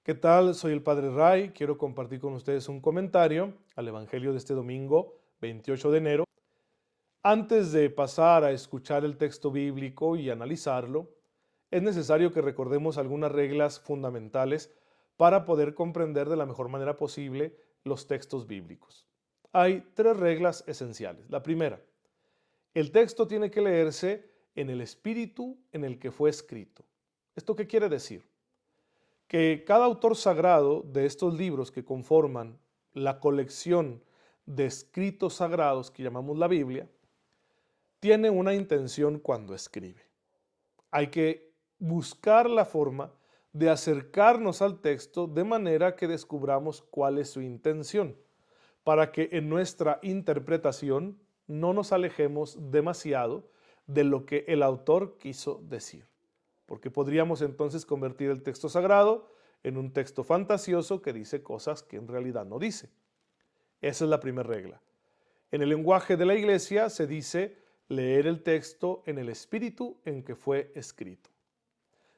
¿Qué tal? Soy el Padre Ray. Quiero compartir con ustedes un comentario al Evangelio de este domingo, 28 de enero. Antes de pasar a escuchar el texto bíblico y analizarlo, es necesario que recordemos algunas reglas fundamentales para poder comprender de la mejor manera posible los textos bíblicos. Hay tres reglas esenciales. La primera, el texto tiene que leerse en el espíritu en el que fue escrito. ¿Esto qué quiere decir? Que cada autor sagrado de estos libros que conforman la colección de escritos sagrados que llamamos la Biblia, tiene una intención cuando escribe. Hay que buscar la forma de acercarnos al texto de manera que descubramos cuál es su intención, para que en nuestra interpretación no nos alejemos demasiado de lo que el autor quiso decir, porque podríamos entonces convertir el texto sagrado en un texto fantasioso que dice cosas que en realidad no dice. Esa es la primera regla. En el lenguaje de la iglesia se dice leer el texto en el espíritu en que fue escrito.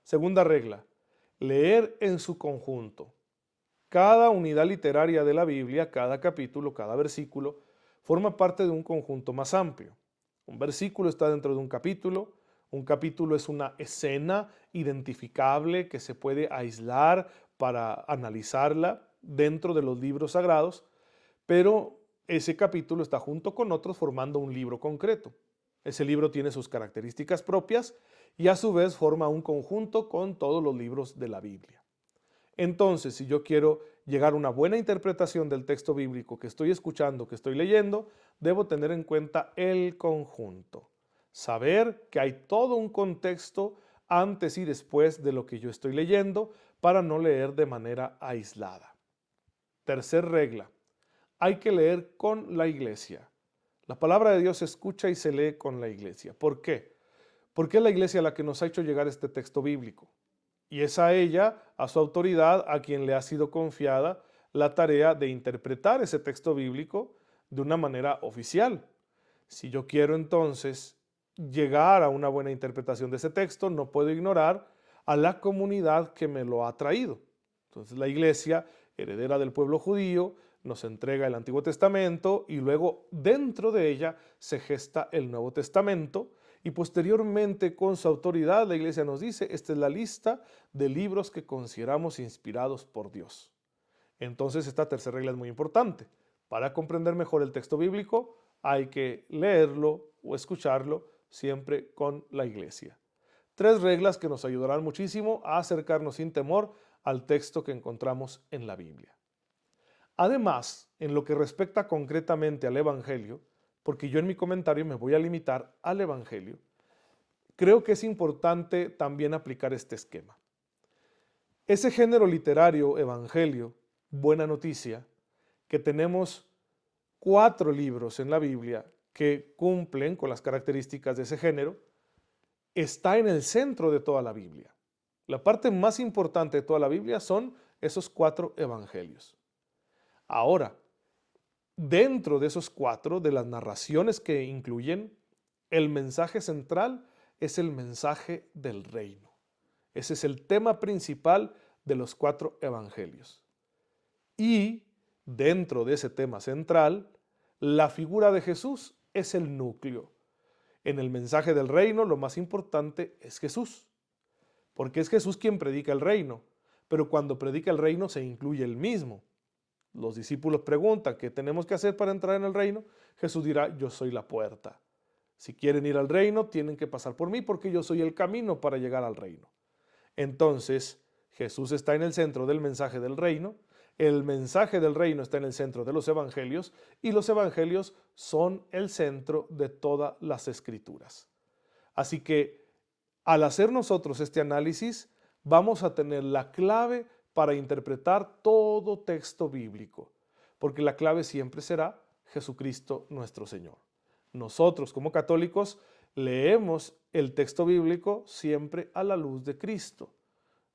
Segunda regla, leer en su conjunto. Cada unidad literaria de la Biblia, cada capítulo, cada versículo, forma parte de un conjunto más amplio. Un versículo está dentro de un capítulo es una escena identificable que se puede aislar para analizarla dentro de los libros sagrados, pero ese capítulo está junto con otros formando un libro concreto. Ese libro tiene sus características propias y a su vez forma un conjunto con todos los libros de la Biblia. Entonces, si yo quiero llegar a una buena interpretación del texto bíblico que estoy escuchando, que estoy leyendo, debo tener en cuenta el conjunto. Saber que hay todo un contexto antes y después de lo que yo estoy leyendo para no leer de manera aislada. Tercer regla, hay que leer con la iglesia. La palabra de Dios se escucha y se lee con la iglesia. ¿Por qué? Porque es la iglesia la que nos ha hecho llegar este texto bíblico. Y es a ella, a su autoridad, a quien le ha sido confiada la tarea de interpretar ese texto bíblico de una manera oficial. Si yo quiero entonces llegar a una buena interpretación de ese texto, no puedo ignorar a la comunidad que me lo ha traído. Entonces la iglesia, heredera del pueblo judío, nos entrega el Antiguo Testamento y luego dentro de ella se gesta el Nuevo Testamento y posteriormente con su autoridad la iglesia nos dice, esta es la lista de libros que consideramos inspirados por Dios. Entonces esta tercera regla es muy importante. Para comprender mejor el texto bíblico hay que leerlo o escucharlo siempre con la iglesia. Tres reglas que nos ayudarán muchísimo a acercarnos sin temor al texto que encontramos en la Biblia. Además, en lo que respecta concretamente al Evangelio, porque yo en mi comentario me voy a limitar al Evangelio, creo que es importante también aplicar este esquema. Ese género literario, Evangelio, buena noticia, que tenemos 4 libros en la Biblia que cumplen con las características de ese género, está en el centro de toda la Biblia. La parte más importante de toda la Biblia son esos 4 evangelios. Ahora, dentro de esos 4, de las narraciones que incluyen, el mensaje central es el mensaje del reino. Ese es el tema principal de los 4 evangelios. Y dentro de ese tema central, la figura de Jesús es el núcleo. En el mensaje del reino lo más importante es Jesús, porque es Jesús quien predica el reino, pero cuando predica el reino se incluye él mismo. Los discípulos preguntan, ¿qué tenemos que hacer para entrar en el reino? Jesús dirá, yo soy la puerta. Si quieren ir al reino, tienen que pasar por mí porque yo soy el camino para llegar al reino. Entonces, Jesús está en el centro del mensaje del reino, el mensaje del reino está en el centro de los evangelios y los evangelios son el centro de todas las escrituras. Así que al hacer nosotros este análisis, vamos a tener la clave para interpretar todo texto bíblico, porque la clave siempre será Jesucristo nuestro Señor. Nosotros como católicos leemos el texto bíblico siempre a la luz de Cristo.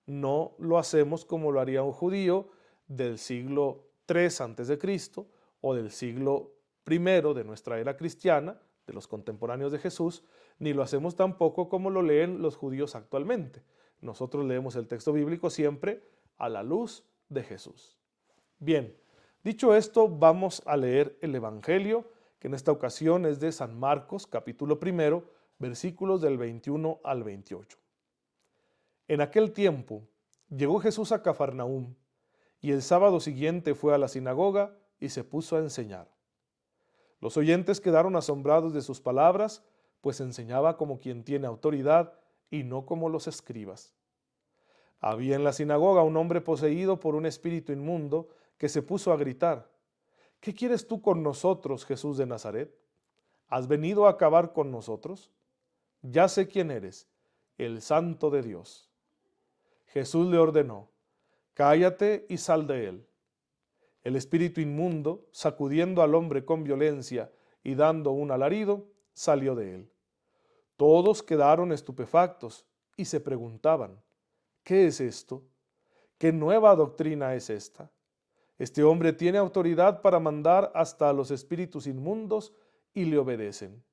No lo hacemos como lo haría un judío del siglo III antes de Cristo o del siglo I de nuestra era cristiana, de los contemporáneos de Jesús, ni lo hacemos tampoco como lo leen los judíos actualmente. Nosotros leemos el texto bíblico siempre a la luz de Jesús. Bien, dicho esto, vamos a leer el Evangelio, que en esta ocasión es de San Marcos, capítulo 1, versículos del 21 al 28. En aquel tiempo llegó Jesús a Cafarnaúm, y el sábado siguiente fue a la sinagoga y se puso a enseñar. Los oyentes quedaron asombrados de sus palabras, pues enseñaba como quien tiene autoridad y no como los escribas. Había en la sinagoga un hombre poseído por un espíritu inmundo que se puso a gritar: ¿Qué quieres tú con nosotros, Jesús de Nazaret? ¿Has venido a acabar con nosotros? Ya sé quién eres, el Santo de Dios. Jesús le ordenó: cállate y sal de él. El espíritu inmundo, sacudiendo al hombre con violencia y dando un alarido, salió de él. Todos quedaron estupefactos y se preguntaban: ¿qué es esto? ¿Qué nueva doctrina es esta? Este hombre tiene autoridad para mandar hasta a los espíritus inmundos y le obedecen.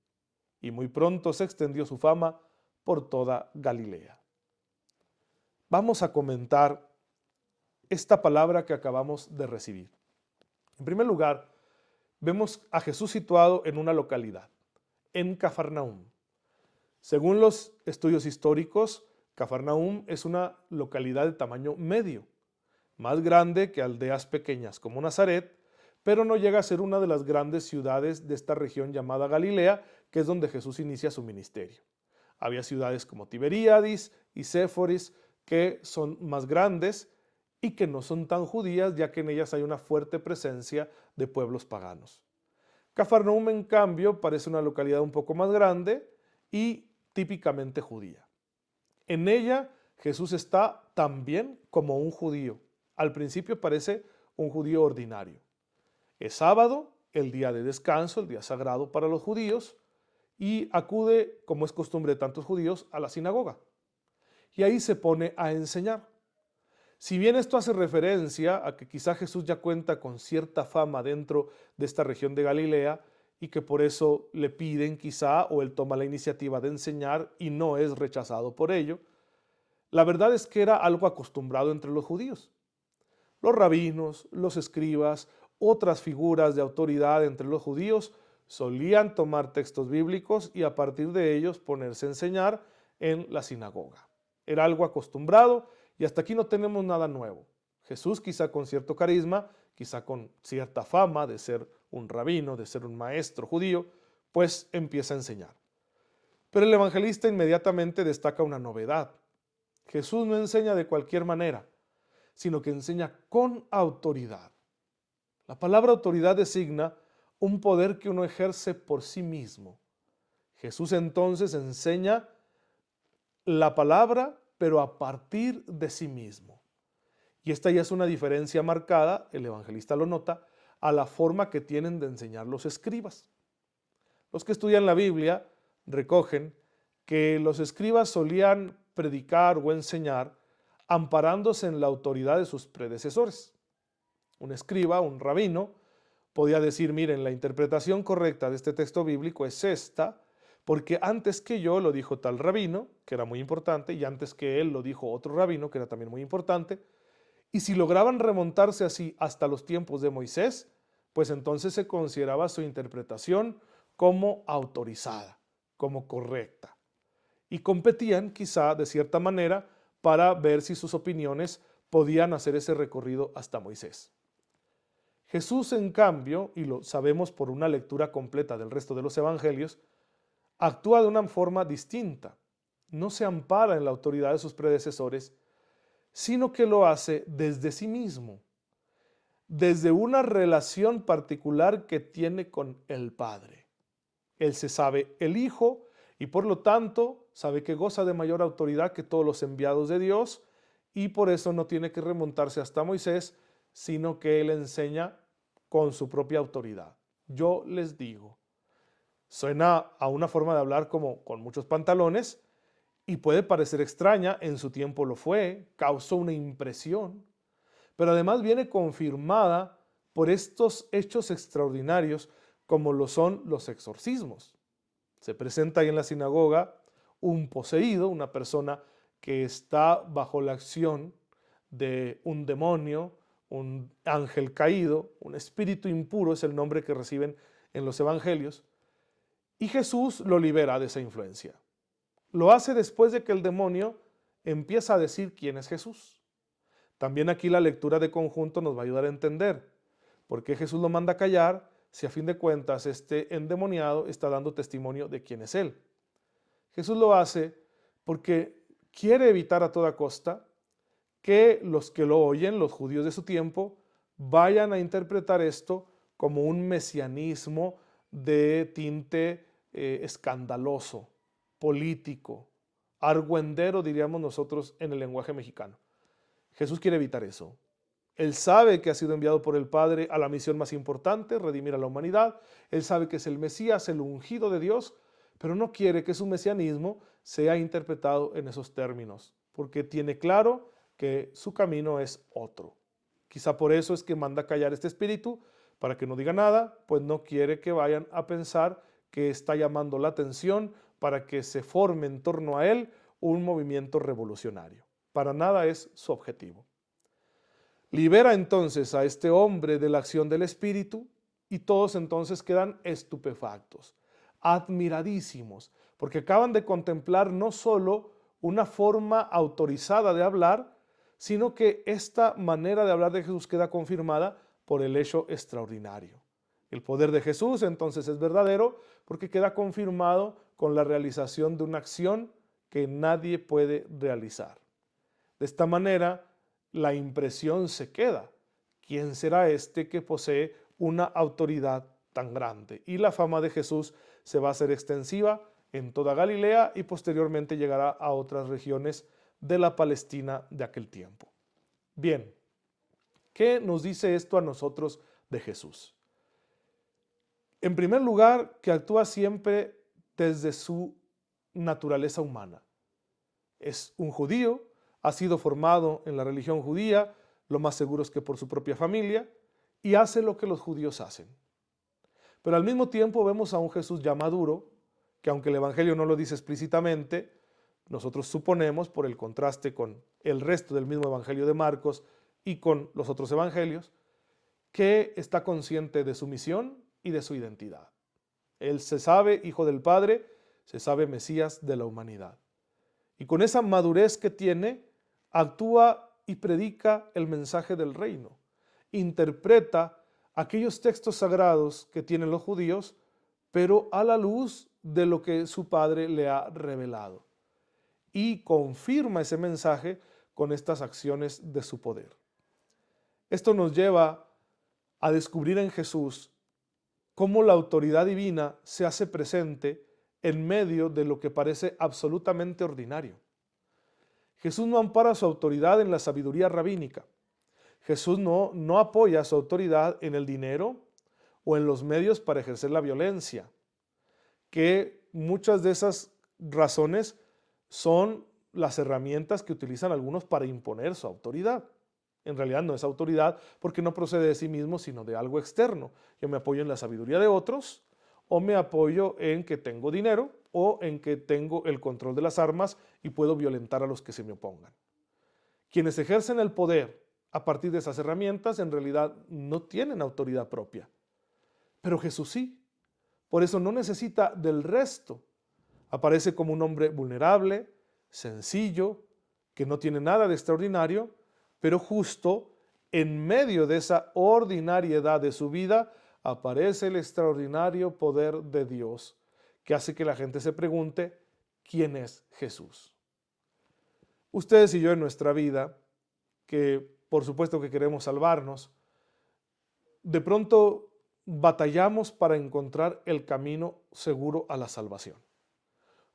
Y muy pronto se extendió su fama por toda Galilea. Vamos a comentar esta palabra que acabamos de recibir. En primer lugar, vemos a Jesús situado en una localidad, en Cafarnaúm. Según los estudios históricos, Cafarnaúm es una localidad de tamaño medio, más grande que aldeas pequeñas como Nazaret, pero no llega a ser una de las grandes ciudades de esta región llamada Galilea, que es donde Jesús inicia su ministerio. Había ciudades como Tiberíadis y Séforis, que son más grandes y que no son tan judías, ya que en ellas hay una fuerte presencia de pueblos paganos. Cafarnaúm, en cambio, parece una localidad un poco más grande y típicamente judía. En ella Jesús está también como un judío. Al principio parece un judío ordinario. Es sábado, el día de descanso, el día sagrado para los judíos, y acude, como es costumbre de tantos judíos, a la sinagoga. Y ahí se pone a enseñar. Si bien esto hace referencia a que quizá Jesús ya cuenta con cierta fama dentro de esta región de Galilea y que por eso le piden quizá o él toma la iniciativa de enseñar y no es rechazado por ello, la verdad es que era algo acostumbrado entre los judíos. Los rabinos, los escribas, otras figuras de autoridad entre los judíos solían tomar textos bíblicos y a partir de ellos ponerse a enseñar en la sinagoga. Era algo acostumbrado y hasta aquí no tenemos nada nuevo. Jesús, quizá con cierto carisma, quizá con cierta fama de ser un rabino, de ser un maestro judío, pues empieza a enseñar. Pero el evangelista inmediatamente destaca una novedad. Jesús no enseña de cualquier manera, sino que enseña con autoridad. La palabra autoridad designa un poder que uno ejerce por sí mismo. Jesús entonces enseña la palabra, pero a partir de sí mismo. Y esta ya es una diferencia marcada, el evangelista lo nota, a la forma que tienen de enseñar los escribas. Los que estudian la Biblia recogen que los escribas solían predicar o enseñar amparándose en la autoridad de sus predecesores. Un escriba, un rabino, podía decir: miren, la interpretación correcta de este texto bíblico es esta, porque antes que yo lo dijo tal rabino, que era muy importante, y antes que él lo dijo otro rabino, que era también muy importante, y si lograban remontarse así hasta los tiempos de Moisés, pues entonces se consideraba su interpretación como autorizada, como correcta. Y competían quizá de cierta manera para ver si sus opiniones podían hacer ese recorrido hasta Moisés. Jesús, en cambio, y lo sabemos por una lectura completa del resto de los evangelios, actúa de una forma distinta. No se ampara en la autoridad de sus predecesores, sino que lo hace desde sí mismo, desde una relación particular que tiene con el Padre. Él se sabe el Hijo y por lo tanto sabe que goza de mayor autoridad que todos los enviados de Dios y por eso no tiene que remontarse hasta Moisés, sino que él enseña con su propia autoridad. Yo les digo. Suena a una forma de hablar como con muchos pantalones y puede parecer extraña, en su tiempo lo fue, causó una impresión, pero además viene confirmada por estos hechos extraordinarios como lo son los exorcismos. Se presenta ahí en la sinagoga un poseído, una persona que está bajo la acción de un demonio, un ángel caído, un espíritu impuro, es el nombre que reciben en los evangelios, y Jesús lo libera de esa influencia. Lo hace después de que el demonio empieza a decir quién es Jesús. También aquí la lectura de conjunto nos va a ayudar a entender por qué Jesús lo manda a callar si a fin de cuentas este endemoniado está dando testimonio de quién es Él. Jesús lo hace porque quiere evitar a toda costa que los que lo oyen, los judíos de su tiempo, vayan a interpretar esto como un mesianismo de tinte escandaloso, político, argüendero, diríamos nosotros en el lenguaje mexicano. Jesús quiere evitar eso. Él sabe que ha sido enviado por el Padre a la misión más importante, redimir a la humanidad. Él sabe que es el Mesías, el ungido de Dios, pero no quiere que su mesianismo sea interpretado en esos términos, porque tiene claro que su camino es otro. Quizá por eso es que manda callar este espíritu, para que no diga nada, pues no quiere que vayan a pensar que está llamando la atención para que se forme en torno a él un movimiento revolucionario. Para nada es su objetivo. Libera entonces a este hombre de la acción del espíritu y todos entonces quedan estupefactos, admiradísimos, porque acaban de contemplar no solo una forma autorizada de hablar, sino que esta manera de hablar de Jesús queda confirmada por el hecho extraordinario. El poder de Jesús entonces es verdadero porque queda confirmado con la realización de una acción que nadie puede realizar. De esta manera, la impresión se queda. ¿Quién será este que posee una autoridad tan grande? Y la fama de Jesús se va a hacer extensiva en toda Galilea y posteriormente llegará a otras regiones de la Palestina de aquel tiempo. Bien, ¿qué nos dice esto a nosotros de Jesús? En primer lugar, que actúa siempre desde su naturaleza humana. Es un judío, ha sido formado en la religión judía, lo más seguro es que por su propia familia, y hace lo que los judíos hacen. Pero al mismo tiempo vemos a un Jesús ya maduro, que aunque el Evangelio no lo dice explícitamente, nosotros suponemos, por el contraste con el resto del mismo Evangelio de Marcos y con los otros evangelios, que está consciente de su misión y de su identidad. Él se sabe hijo del Padre, se sabe Mesías de la humanidad. Y con esa madurez que tiene, actúa y predica el mensaje del reino. Interpreta aquellos textos sagrados que tienen los judíos, pero a la luz de lo que su Padre le ha revelado. Y confirma ese mensaje con estas acciones de su poder. Esto nos lleva a descubrir en Jesús cómo la autoridad divina se hace presente en medio de lo que parece absolutamente ordinario. Jesús no ampara su autoridad en la sabiduría rabínica. Jesús no apoya su autoridad en el dinero o en los medios para ejercer la violencia, que muchas de esas razones son las herramientas que utilizan algunos para imponer su autoridad. En realidad no es autoridad porque no procede de sí mismo, sino de algo externo. Yo me apoyo en la sabiduría de otros, o me apoyo en que tengo dinero, o en que tengo el control de las armas y puedo violentar a los que se me opongan. Quienes ejercen el poder a partir de esas herramientas en realidad no tienen autoridad propia. Pero Jesús sí. Por eso no necesita del resto. Aparece como un hombre vulnerable, sencillo, que no tiene nada de extraordinario, pero justo en medio de esa ordinariedad de su vida aparece el extraordinario poder de Dios, que hace que la gente se pregunte, ¿quién es Jesús? Ustedes y yo en nuestra vida, que por supuesto que queremos salvarnos, de pronto batallamos para encontrar el camino seguro a la salvación.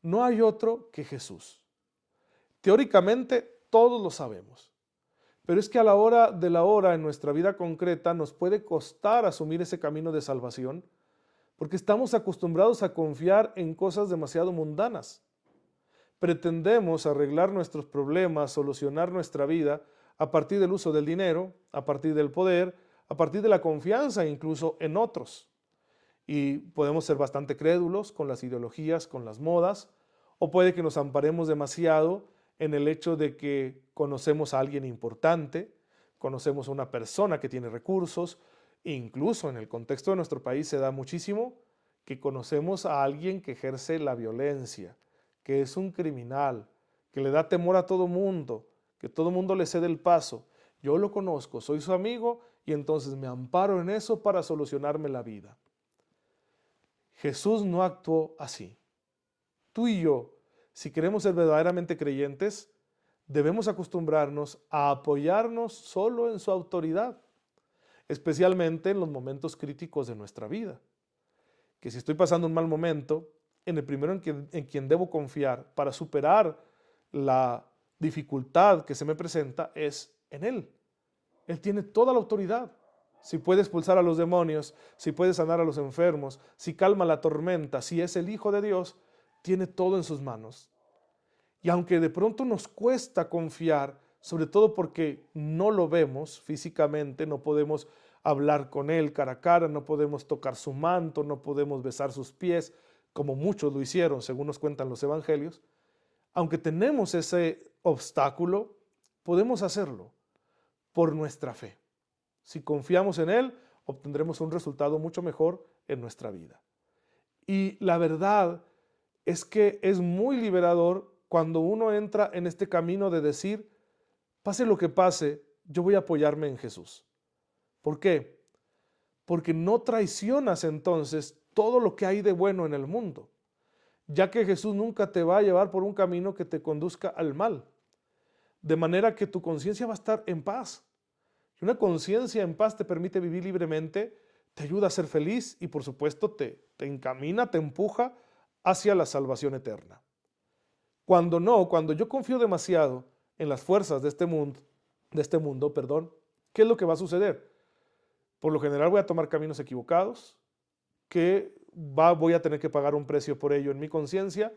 No hay otro que Jesús. Teóricamente todos lo sabemos, pero es que a la hora de la hora en nuestra vida concreta nos puede costar asumir ese camino de salvación porque estamos acostumbrados a confiar en cosas demasiado mundanas. Pretendemos arreglar nuestros problemas, solucionar nuestra vida a partir del uso del dinero, a partir del poder, a partir de la confianza incluso en otros. Y podemos ser bastante crédulos con las ideologías, con las modas, o puede que nos amparemos demasiado en el hecho de que conocemos a alguien importante, conocemos a una persona que tiene recursos, incluso en el contexto de nuestro país se da muchísimo que conocemos a alguien que ejerce la violencia, que es un criminal, que le da temor a todo mundo, que todo mundo le cede el paso. Yo lo conozco, soy su amigo y entonces me amparo en eso para solucionarme la vida. Jesús no actuó así. Tú y yo, si queremos ser verdaderamente creyentes, debemos acostumbrarnos a apoyarnos solo en su autoridad, especialmente en los momentos críticos de nuestra vida. Que si estoy pasando un mal momento, en el primero en quien debo confiar para superar la dificultad que se me presenta es en Él. Él tiene toda la autoridad. Si puede expulsar a los demonios, si puede sanar a los enfermos, si calma la tormenta, si es el Hijo de Dios, tiene todo en sus manos. Y aunque de pronto nos cuesta confiar, sobre todo porque no lo vemos físicamente, no podemos hablar con Él cara a cara, no podemos tocar su manto, no podemos besar sus pies, como muchos lo hicieron, según nos cuentan los evangelios, aunque tenemos ese obstáculo, podemos hacerlo por nuestra fe. Si confiamos en Él, obtendremos un resultado mucho mejor en nuestra vida. Y la verdad es que es muy liberador cuando uno entra en este camino de decir, pase lo que pase, yo voy a apoyarme en Jesús. ¿Por qué? Porque no traicionas entonces todo lo que hay de bueno en el mundo, ya que Jesús nunca te va a llevar por un camino que te conduzca al mal, de manera que tu conciencia va a estar en paz. Y una conciencia en paz te permite vivir libremente, te ayuda a ser feliz y por supuesto te encamina, te empuja hacia la salvación eterna. Cuando yo confío demasiado en las fuerzas de este mundo, ¿qué es lo que va a suceder? Por lo general voy a tomar caminos equivocados, voy a tener que pagar un precio por ello en mi conciencia,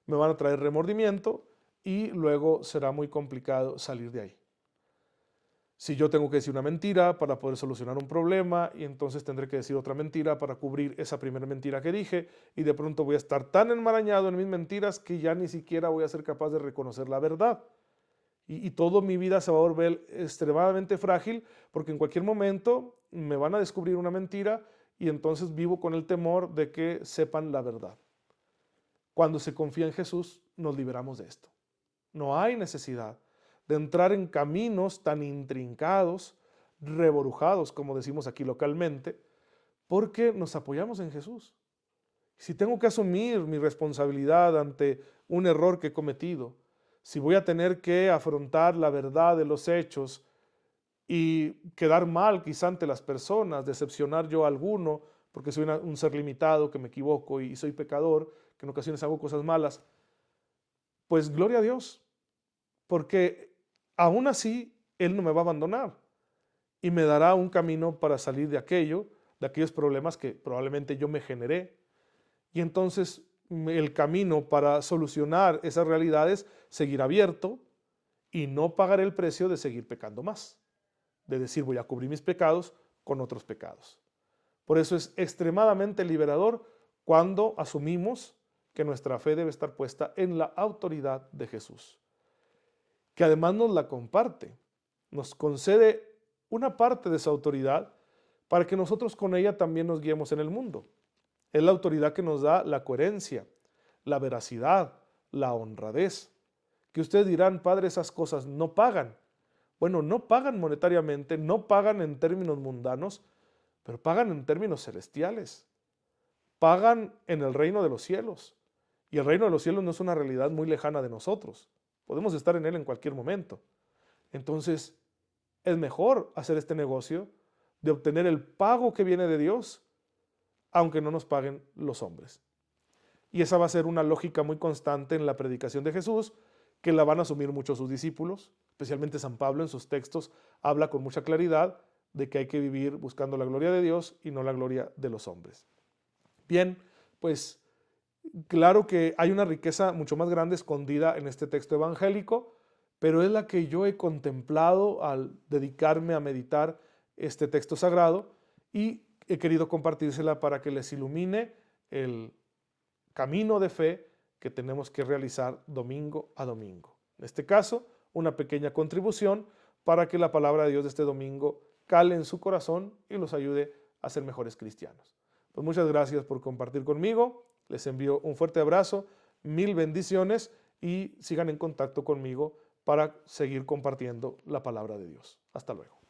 me van a traer remordimiento y luego será muy complicado salir de ahí. Si yo tengo que decir una mentira para poder solucionar un problema y entonces tendré que decir otra mentira para cubrir esa primera mentira que dije y de pronto voy a estar tan enmarañado en mis mentiras que ya ni siquiera voy a ser capaz de reconocer la verdad. Y toda mi vida se va a volver extremadamente frágil porque en cualquier momento me van a descubrir una mentira y entonces vivo con el temor de que sepan la verdad. Cuando se confía en Jesús, nos liberamos de esto. No hay necesidad de entrar en caminos tan intrincados, reborujados, como decimos aquí localmente, porque nos apoyamos en Jesús. Si tengo que asumir mi responsabilidad ante un error que he cometido, si voy a tener que afrontar la verdad de los hechos y quedar mal quizá ante las personas, decepcionar yo a alguno, porque soy un ser limitado, que me equivoco y soy pecador, que en ocasiones hago cosas malas, pues gloria a Dios, porque aún así Él no me va a abandonar y me dará un camino para salir de aquellos problemas que probablemente yo me generé. Y entonces el camino para solucionar esas realidades seguirá abierto y no pagaré el precio de seguir pecando más, de decir voy a cubrir mis pecados con otros pecados. Por eso es extremadamente liberador cuando asumimos que nuestra fe debe estar puesta en la autoridad de Jesús, que además nos la comparte, nos concede una parte de esa autoridad para que nosotros con ella también nos guiemos en el mundo. Es la autoridad que nos da la coherencia, la veracidad, la honradez. Que ustedes dirán, Padre, esas cosas no pagan. Bueno, no pagan monetariamente, no pagan en términos mundanos, pero pagan en términos celestiales. Pagan en el reino de los cielos. Y el reino de los cielos no es una realidad muy lejana de nosotros. Podemos estar en él en cualquier momento. Entonces, es mejor hacer este negocio de obtener el pago que viene de Dios, aunque no nos paguen los hombres. Y esa va a ser una lógica muy constante en la predicación de Jesús, que la van a asumir muchos sus discípulos, especialmente San Pablo en sus textos habla con mucha claridad de que hay que vivir buscando la gloria de Dios y no la gloria de los hombres. Bien, pues claro que hay una riqueza mucho más grande escondida en este texto evangélico, pero es la que yo he contemplado al dedicarme a meditar este texto sagrado y he querido compartírsela para que les ilumine el camino de fe que tenemos que realizar domingo a domingo. En este caso, una pequeña contribución para que la palabra de Dios de este domingo cale en su corazón y los ayude a ser mejores cristianos. Pues muchas gracias por compartir conmigo. Les envío un fuerte abrazo, mil bendiciones y sigan en contacto conmigo para seguir compartiendo la palabra de Dios. Hasta luego.